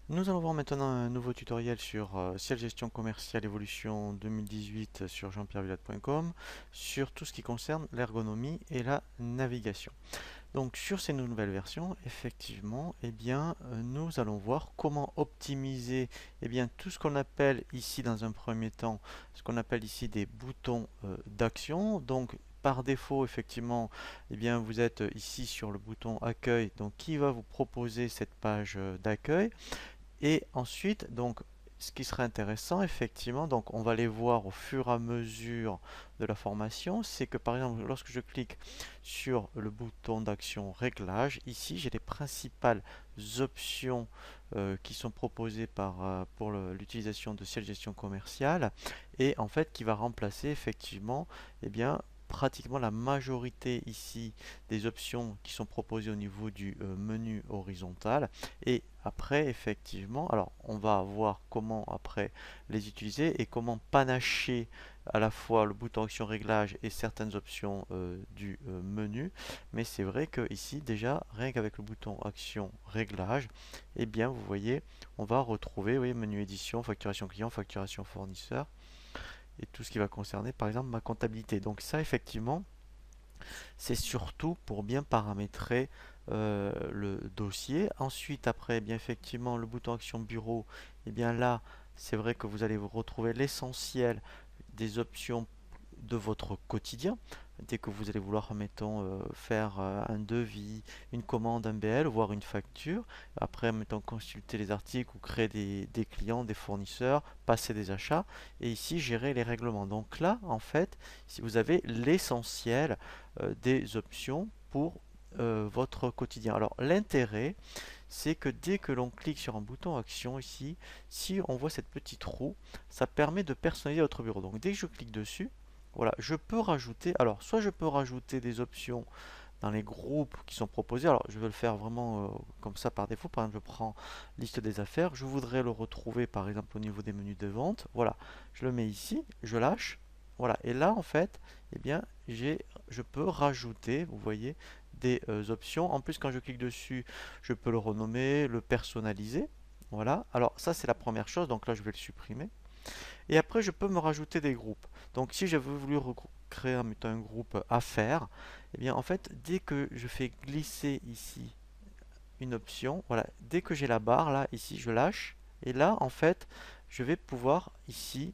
Nous allons voir maintenant un nouveau tutoriel sur Ciel Gestion Commerciale Évolution 2018 sur jean-pierre-villade.com sur tout ce qui concerne l'ergonomie et la navigation. Donc sur ces nouvelles versions, effectivement, nous allons voir comment optimiser tout ce qu'on appelle ici dans un premier temps, ce qu'on appelle ici des boutons d'action. Donc par défaut, effectivement, vous êtes ici sur le bouton accueil, donc qui va vous proposer cette page d'accueil. Et ensuite, donc, ce qui serait intéressant, effectivement, donc on va les voir au fur et à mesure de la formation, c'est que par exemple, lorsque je clique sur le bouton d'action réglage, ici j'ai les principales options qui sont proposées pour l'utilisation de Ciel Gestion Commerciale et en fait qui va remplacer effectivement pratiquement la majorité ici des options qui sont proposées au niveau du menu horizontal. Et après, effectivement, alors on va voir comment après les utiliser et comment panacher à la fois le bouton action réglage et certaines options du menu. Mais c'est vrai que ici déjà, rien qu'avec le bouton action réglage, vous voyez, on va retrouver, oui, menu édition, facturation client, facturation fournisseur et tout ce qui va concerner par exemple ma comptabilité. Donc ça, effectivement, c'est surtout pour bien paramétrer le dossier. Ensuite, après, effectivement, le bouton Action Bureau, là, c'est vrai que vous allez vous retrouver l'essentiel des options de votre quotidien. Dès que vous allez vouloir, mettons, faire un devis, une commande, un BL, voire une facture. Après, mettons, consulter les articles ou créer des clients, des fournisseurs, passer des achats. Et ici, gérer les règlements. Donc là, en fait, si vous avez l'essentiel des options pour votre quotidien. Alors l'intérêt, c'est que dès que l'on clique sur un bouton action ici, si on voit cette petite roue, ça permet de personnaliser votre bureau. Donc dès que je clique dessus, voilà, je peux rajouter, alors soit je peux rajouter des options dans les groupes qui sont proposés, alors je vais le faire vraiment comme ça par défaut, par exemple je prends liste des affaires, je voudrais le retrouver par exemple au niveau des menus de vente, voilà, je le mets ici, je lâche, voilà, et là en fait, je peux rajouter, vous voyez, des options, en plus quand je clique dessus, je peux le renommer, le personnaliser, voilà, alors ça c'est la première chose, donc là je vais le supprimer. Et après, je peux me rajouter des groupes. Donc, si j'avais voulu créer un groupe affaires, en fait, dès que je fais glisser ici une option, voilà, dès que j'ai la barre là, ici, je lâche. Et là, en fait, je vais pouvoir ici,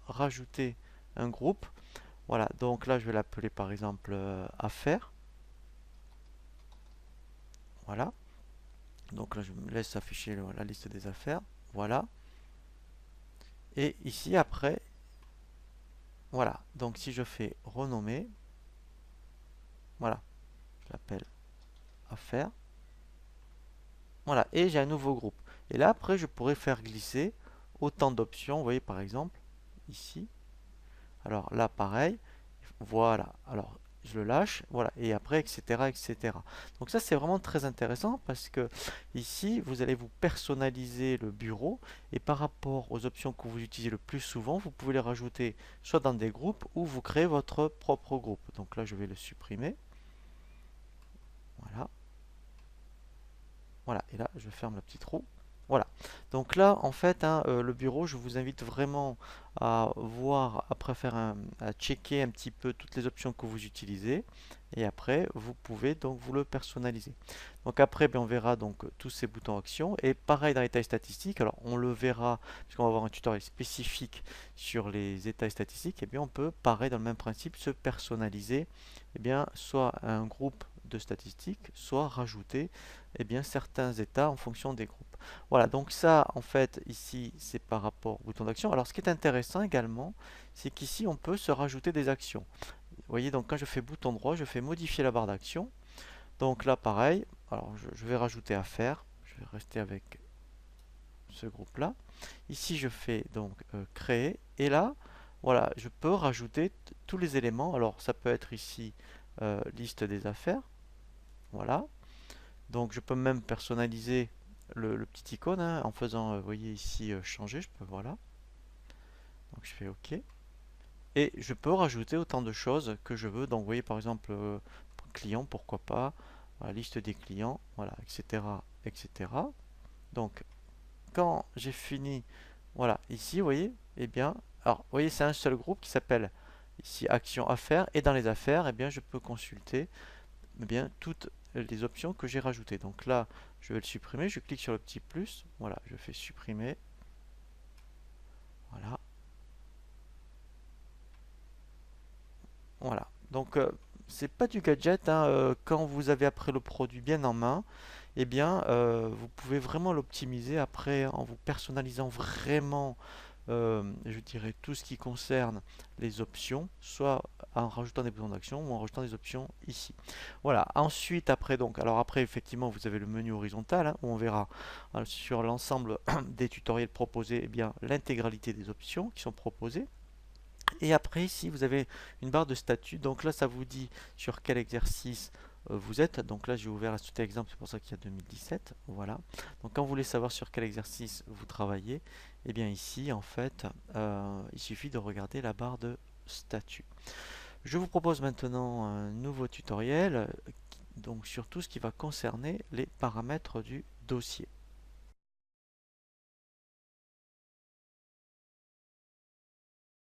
rajouter un groupe. Voilà, donc là, je vais l'appeler par exemple affaires. Voilà. Donc là, je me laisse afficher la liste des affaires. Voilà. Et ici, après, voilà. Donc, si je fais renommer, voilà, je l'appelle affaires. Voilà, et j'ai un nouveau groupe. Et là, après, je pourrais faire glisser autant d'options. Vous voyez, par exemple, ici. Alors là, pareil. Voilà. Alors, je le lâche. Voilà. Et après, etc., etc. Donc ça, c'est vraiment très intéressant parce que ici, vous allez vous personnaliser le bureau. Et par rapport aux options que vous utilisez le plus souvent, vous pouvez les rajouter soit dans des groupes ou vous créez votre propre groupe. Donc là, je vais le supprimer. Voilà. Voilà, et là je ferme la petite roue. Voilà. Donc là, en fait, le bureau, je vous invite vraiment à voir, à checker un petit peu toutes les options que vous utilisez. Et après, vous pouvez donc vous le personnaliser. Donc après, on verra donc tous ces boutons actions. Et pareil dans les tailles statistiques. Alors on le verra, puisqu'on va avoir un tutoriel spécifique sur les états statistiques. On peut, pareil dans le même principe, se personnaliser. Soit un groupe de statistiques, soit rajouter certains états en fonction des groupes. Voilà, donc ça, en fait, ici, c'est par rapport au bouton d'action. Alors, ce qui est intéressant également, c'est qu'ici, on peut se rajouter des actions. Vous voyez, donc quand je fais bouton droit, je fais modifier la barre d'action. Donc là, pareil, alors je vais rajouter à faire. Je vais rester avec ce groupe-là. Ici, je fais donc créer. Et là, voilà, je peux rajouter tous les éléments. Alors, ça peut être ici liste des affaires. Voilà. Donc je peux même personnaliser le petit icône en faisant, vous voyez ici, changer. Je peux, voilà. Donc je fais OK. Et je peux rajouter autant de choses que je veux. Donc vous voyez par exemple, client, pourquoi pas. Voilà, liste des clients, voilà, etc., etc. Donc quand j'ai fini, voilà, ici, vous voyez, eh bien, alors, vous voyez, c'est un seul groupe qui s'appelle ici Action Affaires, et dans les affaires, eh bien, je peux consulter eh bien, toutes les options que j'ai rajoutées. Donc là, je vais le supprimer, je clique sur le petit plus, voilà, je fais supprimer, voilà, voilà. Donc, c'est pas du gadget, hein, quand vous avez après le produit bien en main, eh bien, vous pouvez vraiment l'optimiser après en vous personnalisant vraiment, je dirais, tout ce qui concerne les options, soit en rajoutant des boutons d'action ou en rajoutant des options ici. Voilà. Ensuite, après, donc, alors après, effectivement, vous avez le menu horizontal, hein, où on verra sur l'ensemble des tutoriels proposés, eh bien, l'intégralité des options qui sont proposées. Et après, ici, vous avez une barre de statut. Donc là, ça vous dit sur quel exercice vous êtes. Donc là, j'ai ouvert la suite exemple, c'est pour ça qu'il y a 2017. Voilà. Donc quand vous voulez savoir sur quel exercice vous travaillez, eh bien ici, en fait, il suffit de regarder la barre de statut. Je vous propose maintenant un nouveau tutoriel donc sur tout ce qui va concerner les paramètres du dossier.